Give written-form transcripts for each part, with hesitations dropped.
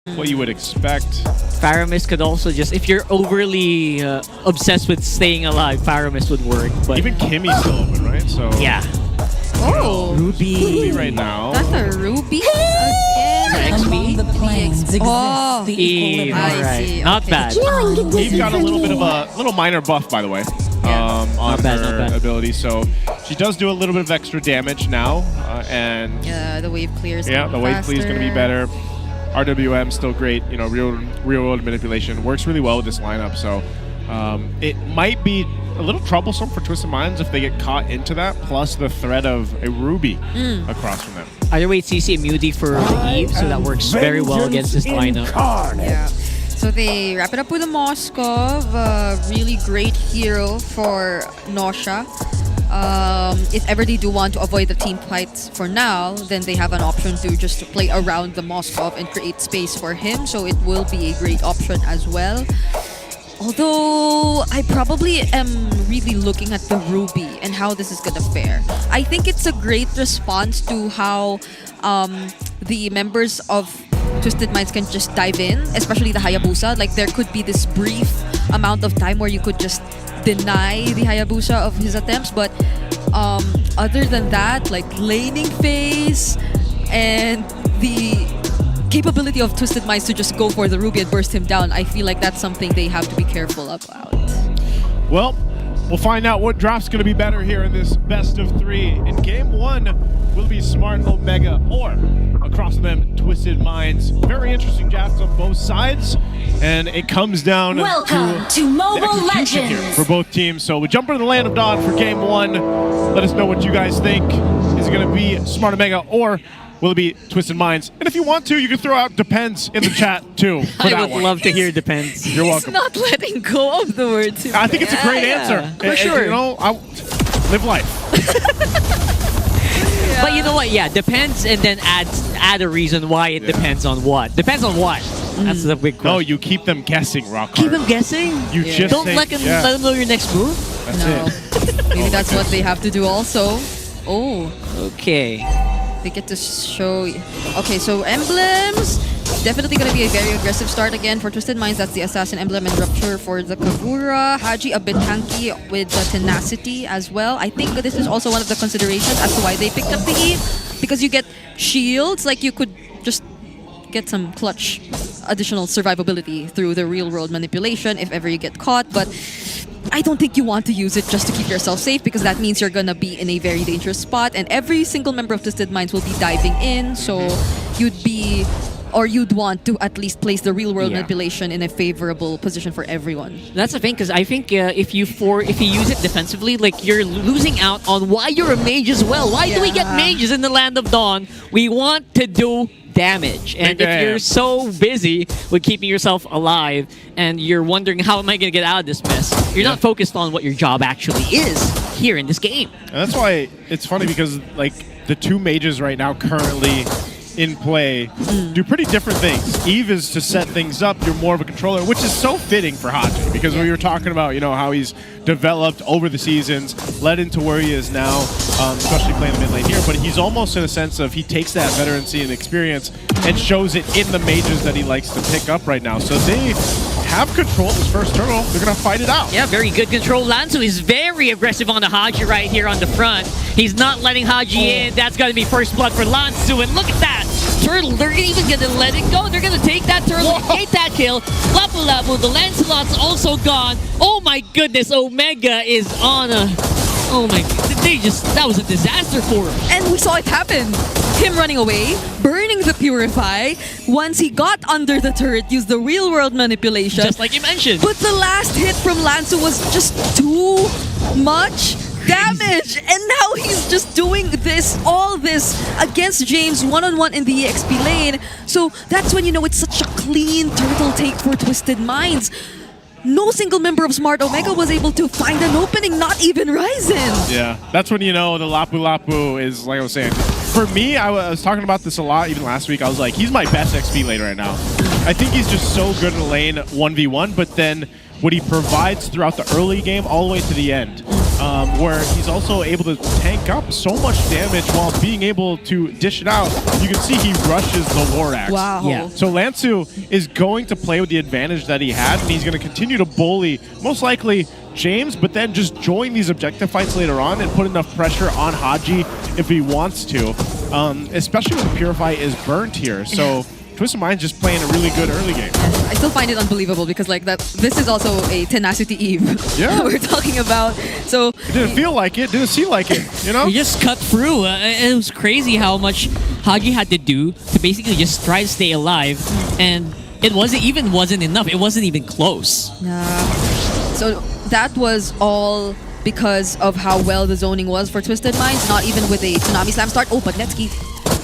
what you would expect. Faramis could also just, if you're overly obsessed with staying alive, Faramis would work. But even Kimmy's still open, right? So yeah. Oh, Ruby right now. That's a Ruby again. XP? Oh, I see. Not okay. bad. Eve got a little bit of a little minor buff, by the way, on Not bad, her not bad. ability. So she does do a little bit of extra damage now, and Yeah, the wave clears. yeah, the wave clear is going to be better. RWM still great. You know, real world manipulation works really well with this lineup. So it might be a little troublesome for Twisted Minds if they get caught into that. Plus the threat of a Ruby across from them. Either way, it's CC immunity for Eve, so that works very well against this lineup. Yeah. So they wrap it up with a Moskov, a really great hero for Nausea. If ever they do want to avoid the team fights for now, then they have an option to just play around the Moskov and create space for him. So it will be a great option as well. Although I probably am really looking at the Ruby and how this is gonna fare. I think it's a great response to how the members of Twisted Minds can just dive in, especially the Hayabusa. Like there could be this brief amount of time where you could just deny the Hayabusa of his attempts, but other than that, like laning phase and the capability of Twisted Minds to just go for the Ruby and burst him down, I feel like that's something they have to be careful about. Well, we'll find out what drop's going to be better here in this best of 3. In game 1, will be Smart Omega or across them Twisted Minds. Very interesting drafts on both sides, and it comes down to Mobile execution here Legends for both teams. So we jump into the Land of Dawn for game 1. Let us know what you guys think. Is it going to be Smart Omega or will it be Twisted Minds? And if you want to, you can throw out Depends in the chat too. I would love to hear Depends. You're welcome. He's not letting go of the words. I think it's a great answer. For sure. You know, live life. But you know what? Yeah, depends, and then add a reason why it depends on what. Depends on what? That's the big question. No, you keep them guessing, Rock. Keep them guessing? You just Don't say, let them know your next move? That's it. Maybe that's what they have to do also. Oh. Okay. They get to show... Okay, so emblems. Definitely going to be a very aggressive start again for Twisted Minds. That's the Assassin emblem and Rupture for the Kagura. Haji a bit tanky with the Tenacity as well. I think this is also one of the considerations as to why they picked up the E. Because you get shields, like you could just get some clutch additional survivability through the real world manipulation if ever you get caught. But I don't think you want to use it just to keep yourself safe, because that means you're gonna be in a very dangerous spot and every single member of Twisted Minds will be diving in, so you'd want to at least place the real world manipulation in a favorable position for everyone. That's the thing, because I think if you use it defensively, like you're losing out on why you're a mage as well. Why do we get mages in the Land of Dawn? We want to do damage, and if you're so busy with keeping yourself alive and you're wondering how am I going to get out of this mess, you're not focused on what your job actually is here in this game. And that's why it's funny, because like the two mages right now currently in play do pretty different things. Eve is to set things up. You're more of a controller, which is so fitting for Haji, because we were talking about, you know, how he's developed over the seasons, led into where he is now, especially playing the mid lane here. But he's almost in a sense of he takes that veterancy and experience and shows it in the mages that he likes to pick up right now. So they have control of this first turtle. They're going to fight it out. Yeah, very good control. Lanzu is very aggressive on the Haji right here on the front. He's not letting Haji in. That's going to be first blood for Lanzu. And look at that. Turtle, they're even going to let it go. They're going to take that turtle, get that kill. Lapu Lapu, the Lancelot's also gone. Oh my goodness, Omega is on a... Oh my... That was a disaster for him. And we saw it happen. Him running away, burning the Purify. Once he got under the turret, used the real world manipulation. Just like you mentioned. But the last hit from Lanzu was just too much damage. And now he's just doing all this against James one-on-one in the EXP lane. So that's when you know it's such a clean turtle take for Twisted Minds. No single member of Smart Omega was able to find an opening, not even Ryzen. Yeah, that's when you know the Lapu Lapu is, like I was saying. For me, I was talking about this a lot even last week. I was like, he's my best XP lane right now. I think he's just so good in the lane 1v1, but then what he provides throughout the early game all the way to the end. where he's also able to tank up so much damage while being able to dish it out. You can see he rushes the War Axe. Wow. Yeah. So Lansu is going to play with the advantage that he had, and he's going to continue to bully, most likely, James, but then just join these objective fights later on and put enough pressure on Haji if he wants to, especially when Purify is burnt here. So Twis of Mind's just playing a really good early game. I still find it unbelievable because like that. This is also a Tenacity Eve Yeah. we're talking about. So It didn't feel like it, didn't seem like it, you know? He just cut through. It was crazy how much Haji had to do to basically just try to stay alive, and it wasn't enough. It wasn't even close. so that was all because of how well the zoning was for Twisted Minds. Not even with a Tsunami Slam start. Oh, but Netsky.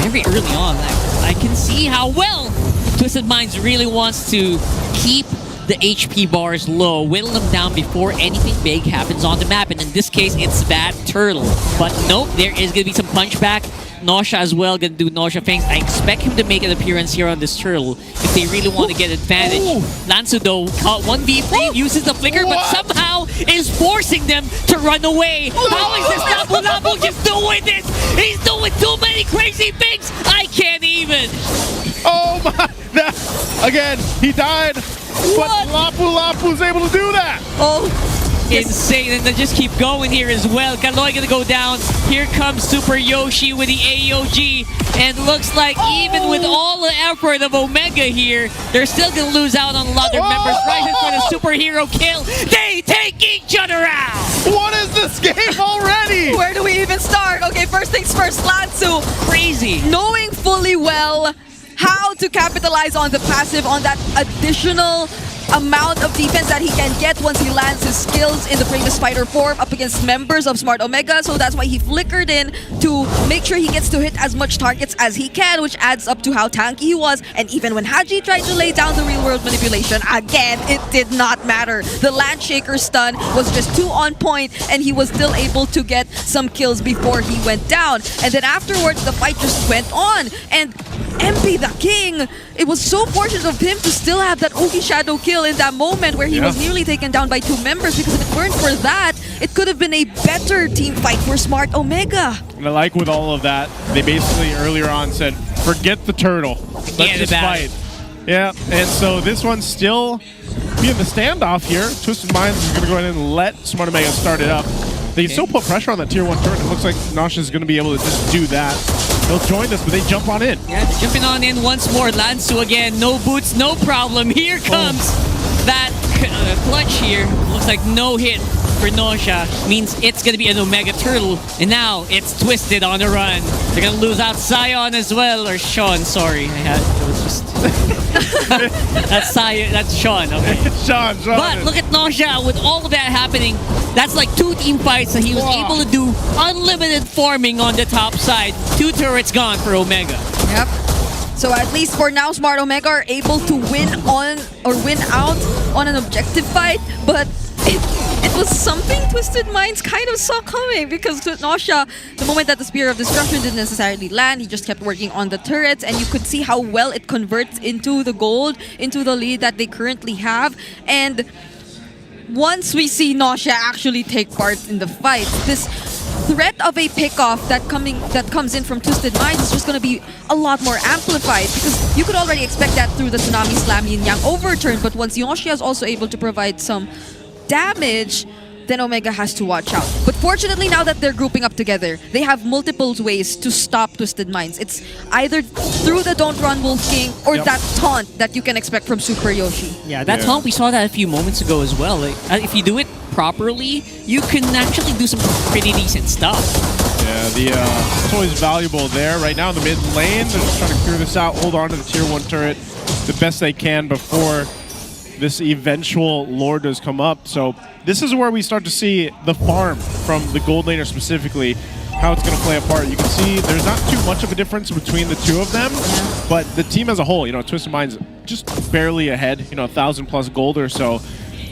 Very early on, I can see how well Twisted Minds really wants to keep the HP bars low, whittle them down before anything big happens on the map. And in this case, it's that turtle. But nope, there is going to be some punchback. Nakshiesszzz as well going to do Nakshiesszzz things. I expect him to make an appearance here on this turtle if they really want to get advantage. Lansu though caught 1v3, uses the flicker, but somehow is forcing them to run away. How is this Lapu just doing this? He's doing too many crazy things. I can't even. Oh my! Again, he died, but Lapu's able to do that. Oh. Insane, and they just keep going here as well. Kaloy gonna go down. Here comes Super Yoshi with the AOG, and looks like even with all the effort of Omega here, they're still gonna lose out on a lot of their members. Right for the superhero kill, they take each other out. What is this game already? Where do we even start? Okay, first things first, Lansu. Crazy. Knowing fully well how to capitalize on the passive, on that additional amount of defense that he can get once he lands his skills in the famous fighter form up against members of Smart Omega. So that's why he flickered in to make sure he gets to hit as much targets as he can, which adds up to how tanky he was. And even when Haji tried to lay down the real world manipulation, again, it did not matter. The Landshaker stun was just too on point, and he was still able to get some kills before he went down. And then afterwards, the fight just went on. And MP the King, it was so fortunate of him to still have that Ogi Shadow kill in that moment where he was nearly taken down by 2 members, because if it weren't for that, it could have been a better team fight for Smart Omega. And I like with all of that, they basically earlier on said, forget the turtle. Let's just fight. Yeah, and so this one's still being the standoff here. Twisted Minds is going to go ahead and let Smart Omega start it up. They can still put pressure on that tier 1 turret. It looks like Nakshiesszzz is going to be able to just do that. They'll join us, but they jump on in. Yeah, they're jumping on in once more. Lansu again, no boots, no problem. Here comes that clutch here. Looks like no hit for Nakshiesszzz. Means it's going to be an Omega Turtle. And now it's Twisted on the run. They're going to lose out Sion as well. Or Sean, sorry. It was just... that's Sion, that's Sean, okay. Sean. But look at Nakshiesszzz with all of that happening. That's like 2 team fights that he was able to do unlimited farming on the top side. 2 turrets gone for Omega. Yep. So at least for now, Smart Omega are able to win out on an objective fight, but it was something Twisted Minds kind of saw coming, because Nakshiesszzz, the moment that the Spear of Destruction didn't necessarily land, he just kept working on the turrets, and you could see how well it converts into the gold, into the lead that they currently have. And once we see Nakshiesszzz actually take part in the fight, this threat of a pickoff that comes in from Twisted Minds is just going to be a lot more amplified, because you could already expect that through the Tsunami Slam Yin Yang overturn, but once Nakshiesszzz is also able to provide some damage, then Omega has to watch out. But fortunately, now that they're grouping up together, they have multiple ways to stop Twisted Minds. It's either through the Don't Run Wolf King or that taunt that you can expect from Super Yoshi. Yeah, that taunt, we saw that a few moments ago as well. Like, if you do it properly, you can actually do some pretty decent stuff. Yeah, it's always valuable there. Right now in the mid lane, they're just trying to clear this out, hold on to the tier 1 turret the best they can before this eventual Lord does come up. So this is where we start to see the farm from the gold laner specifically, how it's going to play a part. You can see there's not too much of a difference between the 2 of them, but the team as a whole, Twisted Minds just barely ahead, 1,000+ gold or so.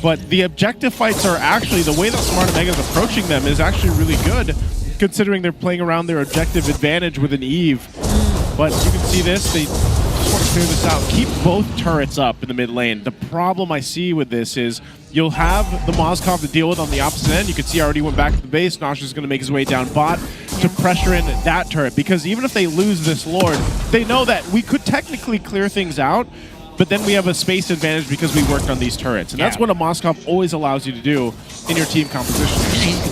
But the objective fights are actually, the way that Smart Omega is approaching them is actually really good, considering they're playing around their objective advantage with an Eve. But you can see this, they just want to clear this out. Keep both turrets up in the mid lane. The problem I see with this is you'll have the Moskov to deal with on the opposite end. You can see already went back to the base. Nakshiesszzz going to make his way down bot to pressure in that turret. Because even if they lose this Lord, they know that we could technically clear things out, but then we have a space advantage because we worked on these turrets. And that's what a Moskov always allows you to do in your team composition.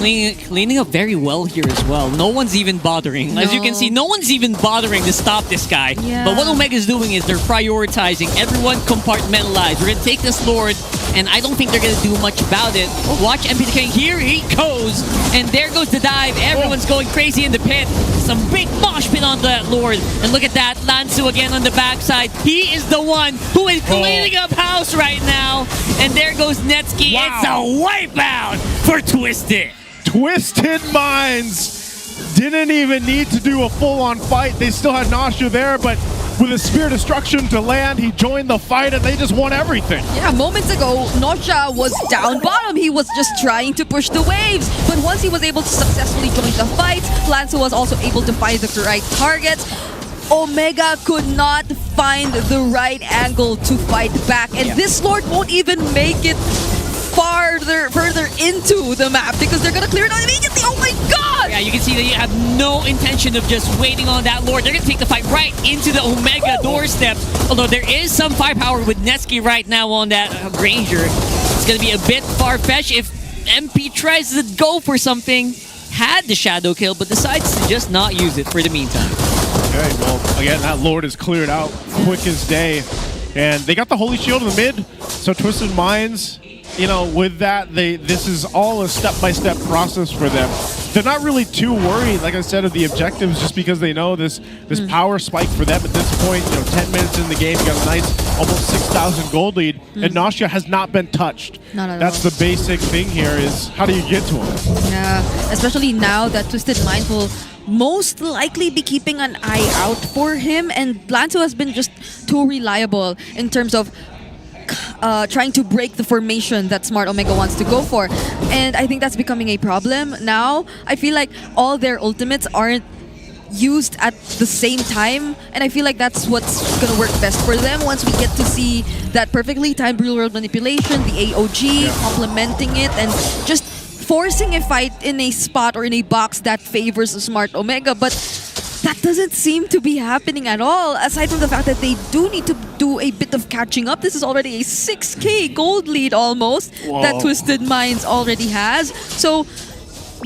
He's cleaning up very well here as well. No one's even bothering. As you can see, no one's even bothering to stop this guy. Yeah. But what Omega's doing is they're prioritizing. Everyone compartmentalized. We're going to take this Lord, and I don't think they're going to do much about it. Watch MP the King. Here he goes. And there goes the dive. Everyone's going crazy in the pit. Some big mosh pit on that Lord. And look at that. Lansu again on the backside. He is the one who is cleaning up house right now. And there goes Netsky. Wow. It's a wipeout for Twisted. Twisted Minds didn't even need to do a full-on fight. They still had Nakshiesszzz there, but with a Spear Destruction to land, he joined the fight and they just won everything. Yeah, moments ago, Nakshiesszzz was down bottom. He was just trying to push the waves. But once he was able to successfully join the fight, Lansu was also able to find the right targets. Omega could not find the right angle to fight back. And this Lord won't even make it further into the map because they're gonna clear it out immediately. Oh my god! Yeah, you can see that you have no intention of just waiting on that Lord. They're gonna take the fight right into the Omega doorstep. Although there is some firepower with Netsky right now on that Granger. It's gonna be a bit far-fetched if MP tries to go for something. Had the shadow kill, but decides to just not use it for the meantime. Okay, well, again, that Lord is cleared out quick as day. And they got the Holy Shield in the mid, so Twisted Minds, you know, with that, this is all a step-by-step process for them. They're not really too worried, like I said, of the objectives just because they know this power spike for them at this point. You know, 10 minutes in the game, you got a nice almost 6,000 gold lead, and Nakshiesszzz has not been touched. Not at That's all. the basic thing here is how do you get to him? Yeah, especially now that Twisted Minds will most likely be keeping an eye out for him, and Lansu has been just too reliable in terms of trying to break the formation that Smart Omega wants to go for. And I think that's becoming a problem now. I feel like all their ultimates aren't used at the same time, and I feel like that's what's gonna work best for them once we get to see that perfectly timed real world manipulation, the AOG, complementing it, and just forcing a fight in a spot or in a box that favors Smart Omega. But that doesn't seem to be happening at all, aside from the fact that they do need to do a bit of catching up. This is already a 6k gold lead almost that Twisted Minds already has. So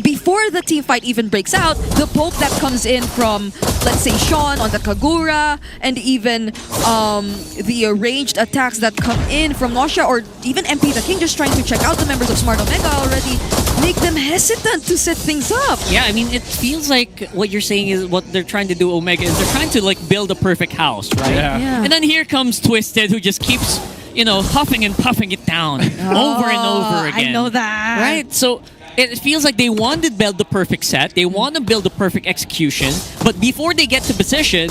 before the team fight even breaks out, the poke that comes in from, let's say, Sean on the Kagura, and even the ranged attacks that come in from Nakshiesszzz, or even MP the King just trying to check out the members of Smart Omega already, make them hesitant to set things up. Yeah, I mean, it feels like what you're saying is what they're trying to do, Omega, is they're trying to, like, build a perfect house, right? Yeah. And then here comes Twisted, who just keeps, you know, huffing and puffing it down over and over again. I know that. Right? So it feels like they want to build the perfect set. They want to build the perfect execution. But before they get to position,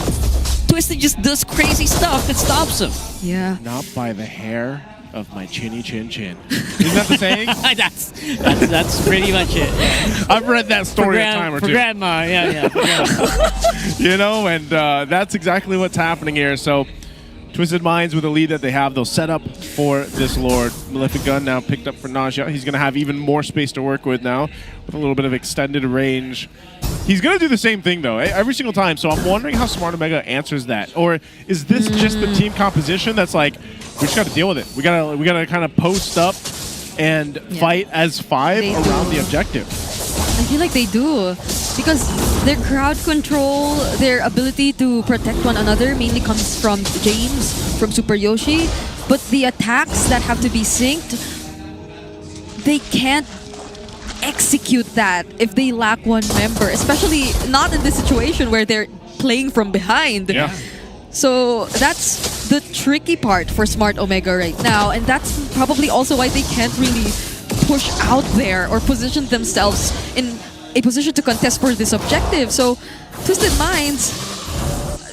Twisted just does crazy stuff that stops them. Yeah. Not by the hair of my chinny chin chin. Isn't that the saying? that's pretty much it. I've read that story a time or for two. grandma, yeah. For grandma. You know, and that's exactly what's happening here. So Twisted Minds with the lead that they have, they'll set up for this Lord. Malefic Gun now picked up for Nakshiesszzz. He's going to have even more space to work with now with a little bit of extended range. He's going to do the same thing, though, every single time. So I'm wondering how Smart Omega answers that. Or is this just the team composition that's like, we just got to deal with it. We gotta kind of post up and fight as five around the objective. I feel like they do, because their crowd control, their ability to protect one another mainly comes from James, from Super Yoshi, but the attacks that have to be synced, they can't execute that if they lack one member, especially not in this situation where they're playing from behind. Yeah. So that's the tricky part for Smart Omega right now, and that's probably also why they can't really push out there or position themselves in a position to contest for this objective. So Twisted Minds,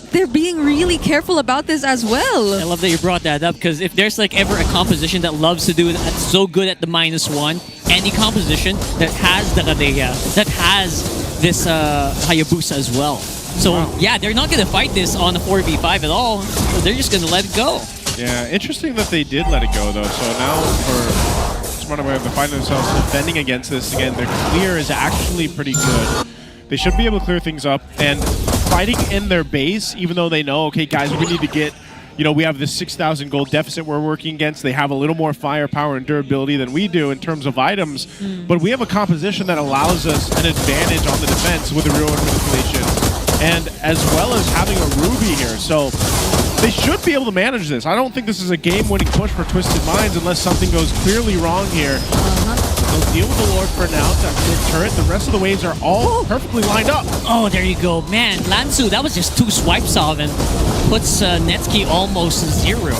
they're being really careful about this as well. I love that you brought that up, because if there's like ever a composition that loves to do that's so good at the -1, any composition that has the Radeya, that has this Hayabusa as well. So yeah, they're not gonna fight this on a 4v5 at all. So they're just gonna let it go. Yeah, interesting that they did let it go though. So now for Smartaway, they're finding themselves defending against this again. Their clear is actually pretty good. They should be able to clear things up and fighting in their base, even though they know, okay, guys, we need to get. You know, we have this 6,000 gold deficit we're working against. They have a little more firepower and durability than we do in terms of items. But we have a composition that allows us an advantage on the defense with the real manipulation. And as well as having a Ruby here. So they should be able to manage this. I don't think this is a game-winning push for Twisted Minds unless something goes clearly wrong here. They'll deal with the Lord for now. That mid-turret. The rest of the waves are all perfectly lined up. Oh, there you go. Man, Lansu, that was just 2 swipes off and puts Netsky almost 0.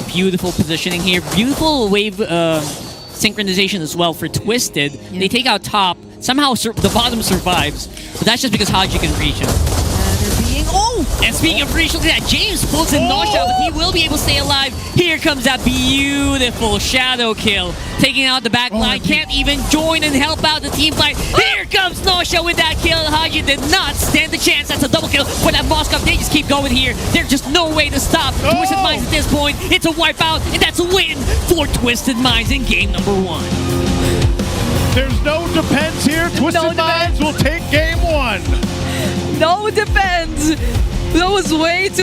Beautiful positioning here. Beautiful wave synchronization as well for Twisted. Yeah. They take out top. Somehow the bottom survives, but that's just because Haji can reach him. They're being... Oh! And speaking of reach, look at that. James pulls in Nosha, but he will be able to stay alive. Here comes that beautiful shadow kill. Taking out the back line. Can't even join and help out the team fight. Here comes Nosha with that kill. Haji did not stand a chance. That's a double kill for that Moskov. They just keep going here. There's just no way to stop Twisted Minds at this point. It's a wipeout, and that's a win for Twisted Minds in game number 1. There's no depends here. Twisted Minds will take game 1. No defense! That was way too...